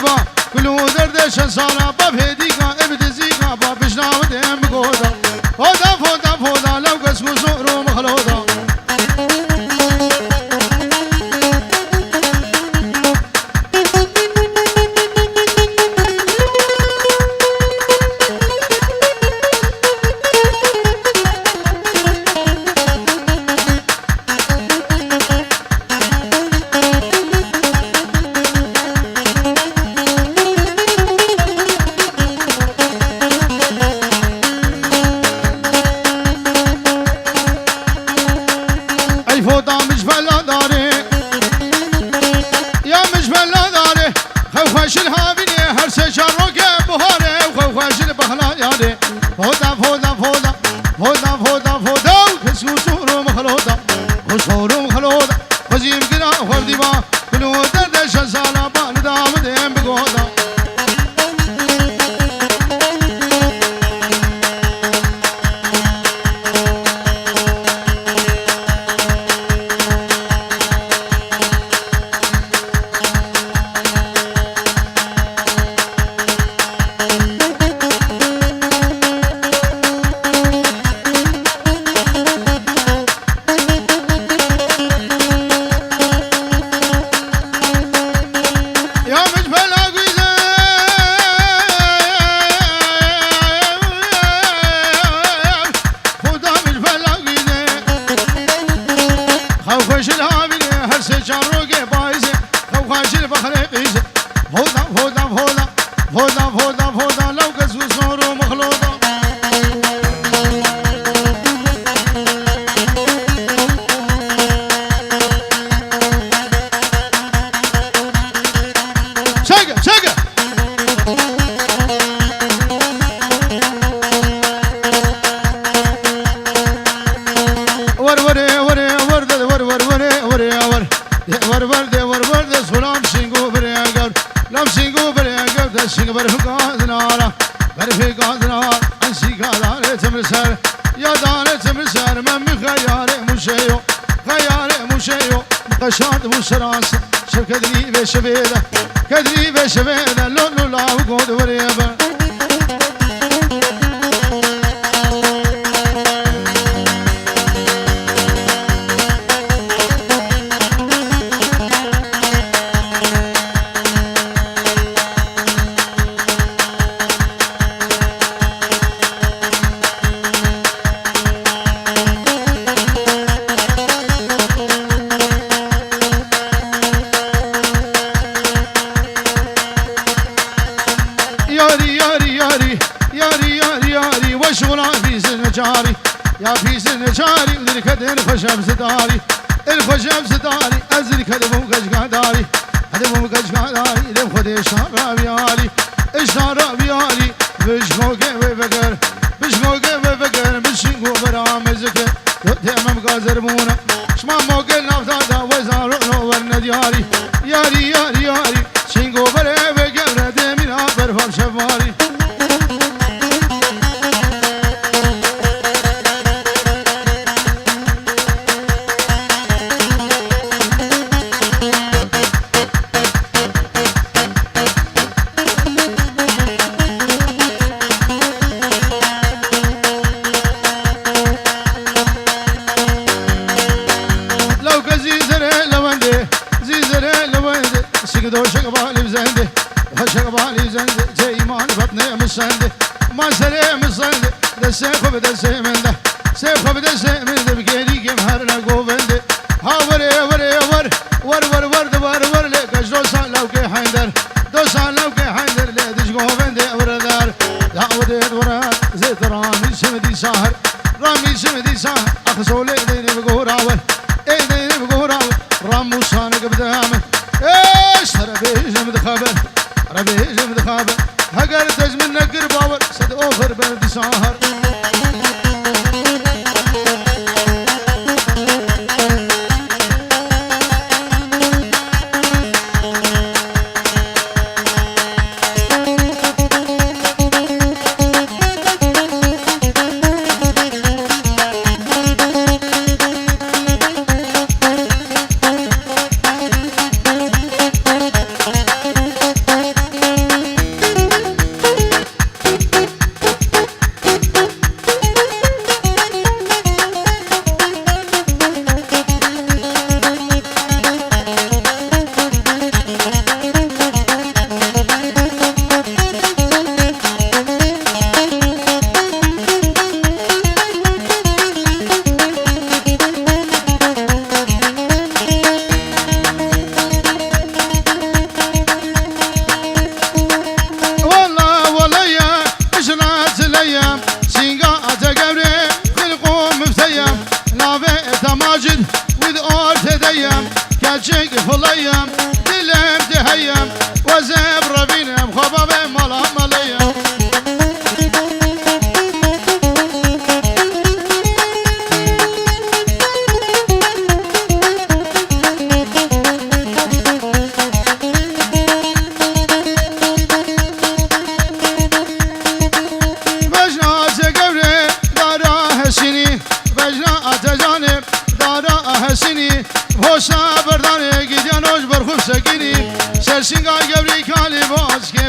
با کلو دردش سالا با بهدیگا ابتزیگا با بشناو دیم بگودا فودا فودا فودا لو قسم زورو مخلودا فودا فودا فودا فودا فودا فودا كسو سورو مخلودا وصورو مخلودا وزيم كنا وفردي با كلو دردش سالا با ندام ديم بقودا كدري بشبيده كدري بشبيده لولو لا وقود وريبه يا في سن جاري ذلك دين خشب ستاري الخشب ستاري ازلك هدفهم كشكاداري هدفهم كشكاداري لم خدي شارع بيالي اشتارع بيالي بشموكي وفكر بشموكي وفكر بشنقو برامزك تيمم قازرمونا شما موكي نفتادا وزارو والندياري ياري ياري ياري شنقو برفكر ردمينا برفم شفاري ما سلام الصند دسخ بدسه من ده سيخ بدسه من ده بكيري كم هرنا قوبند ها وري وري ور ور ور ور ور ور لك دوسان لو كي حندر دوسان لو كي حندر لك دش قوبند وردار دعوت وراد زيت رامي سمدي ساهر رامي سمدي ساهر اخسولي ديني بقوراول اي ديني بقوراول رامو صانق بدامه ايش ربيج مدخبر ربيج مدخبر هقر تجمن نقر باور صد اوفر بلد ساهر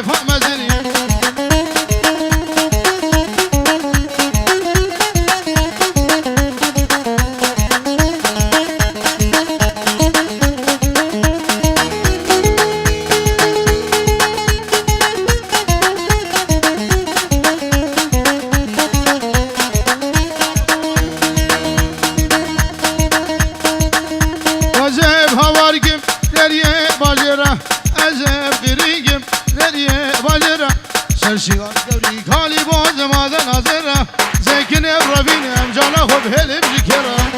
نفاق مزنی عجب هوارگم دریه باجره عجب قریگم دریه باجره سرشیان دوری کالی باز مازن نازره زکن ابرابینم جانا خوب هلم جکره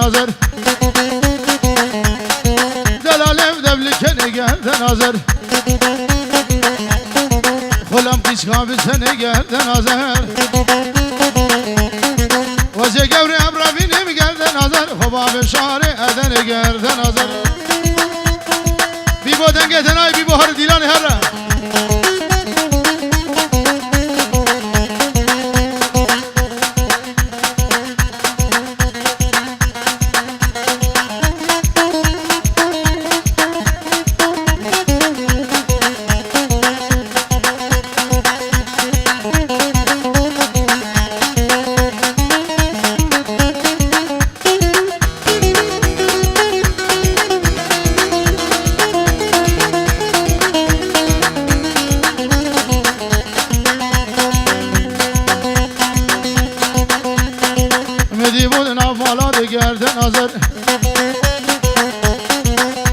نظر دلالم دبلکن گرد نظر خلم قیشکا بسن گرد نظر وزه گور ابرابینم گرد نظر خباب شعر ادن گرد نظر بی بودن گتنای بی بحر دیلان هر گرد نظر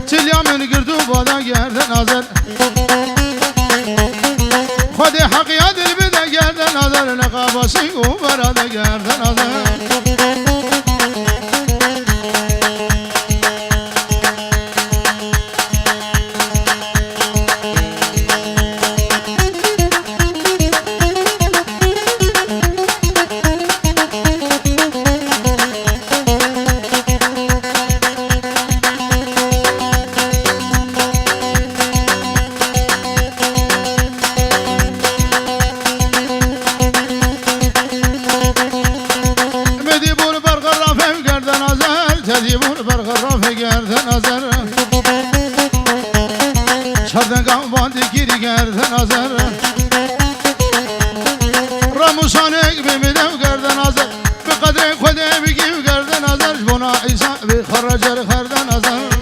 چلیامن گردو بادا گرد نظر خود حقیقت دل بده گرد نظر نقاباسی او براده گرد نظر تجيبون برغراف گرد نظر شردن باندی گیری گرد نظر رموشانک بمیدم گرد نظر به قدر خودم بگیم گرد نظر جبونا عیسا به خرجر خرد نظر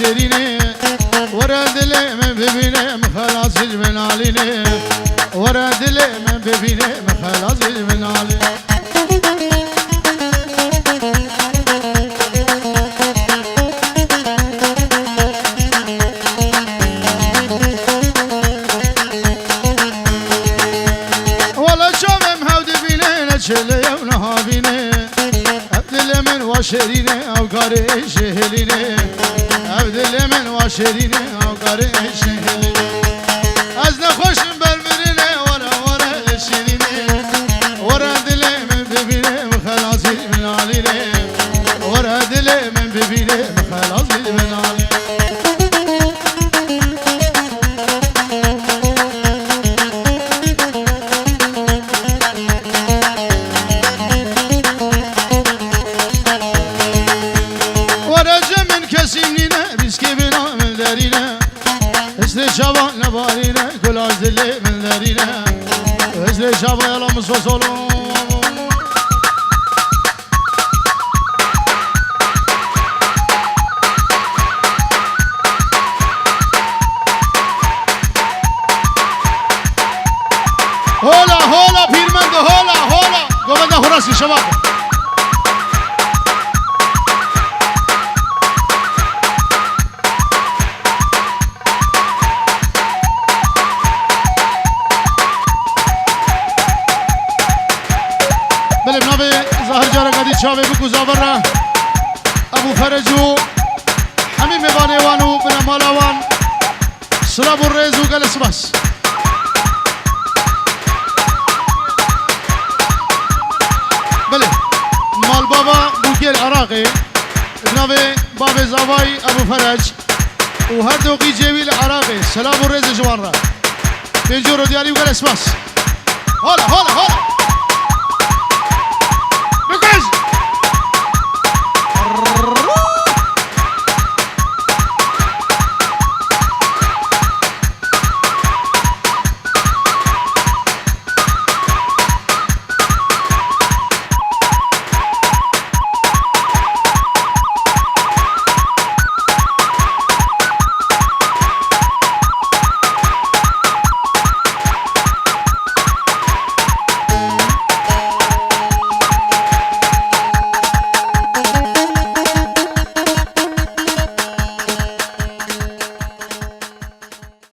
وشريني ورد لي من ببيني مخلاص من عليني ورد لي من ببيني مخلاص من عليني شلي ونهابيني عبد من وشريني او قاري شهليني عبد من وشريني او قاري شهليني ازنا خوش بربريني ورا لشريني ورا دلي من ببيني مخلاصي من عليني ورا دلي من ببيني مخلاصي من عليني شبان نبارينا كل عز اللي من ذرينا هزلي شبان يلا مصوصولو هولا بيرمند هولا قومنا خراسي شباب شاوی بگو زاورا ابو فرجو همین میوانه وانو بنا مالاوان سلاب الرزو قلس بس بله مال بابا بوكيل عراقي بناوي باب زاواي ابو فرج وهر دوقي جيوي العراقي سلاب الرز جوان را بيجورو ديالي وقلس بس هلا